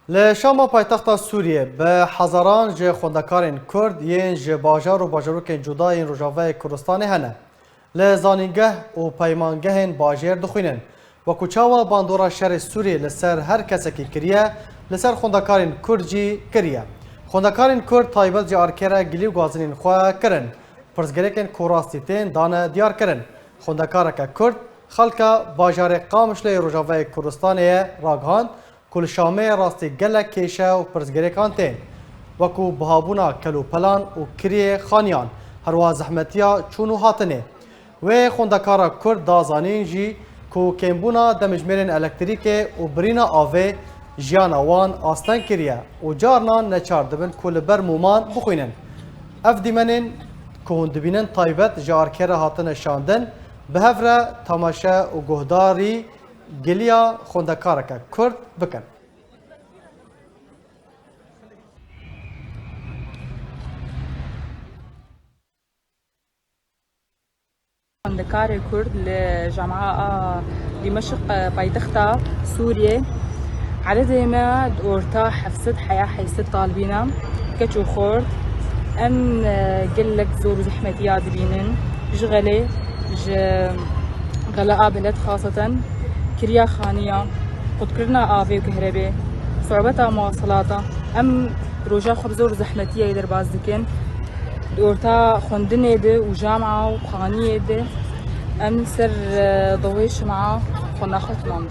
لشام پایتخت سوریه به هزاران ج خوندکارین کرد یین ج باجار و باجاروکین جداین روجاوه کردستان هنه لزانینگه و پیمانگهین باجر دخوینن و کوچاوا باندورا شهر سوریه لسر هر کسی که کریه لسر خوندکارین کرد جی کریه خوندکارین کرد تایبت جی آرکره گلی و گازنین خواه کرن پرزگریکن کوراستیتین دانه دیار کرن خوندکارک کرد خلکا باجار قامشلی روجاوه کردستان راگهاند کل شامه راستی گلک کیشه و پرزگریکان تین وکو بهابونا کلو پلان و کریه خانیان هروا زحمتیا چونو هاتنه و خوندکارا کرد دازانین جی کو کمبونا دمجمرین الکتریک و برینا آوه جیانا وان آستان کریه و جارنان نچار دبن کل بر مومان بخوینن اف دیمنین که هندبینن تایبت جارکره هاتن شاندن به هفره تماشه و گهداری گلیا خوندکارک کرد بکن. خوندکار کرد لجامعة دمشق پایتخت سوریه على زي ما دورتا حفظت حياة حيث طالبينا كتشو خورد أن قلك زور زحمتيات بينن جغلي غلاء بلد خاصة كريا خانية قد كرنا آفي وكهرباء صعوبتها مواصلاتها أم روجا خبزور زحمتية يدر بازدكن دورتا خندنة ده وجامعة وقانية ده أم سر ضويش معه خنا خطمان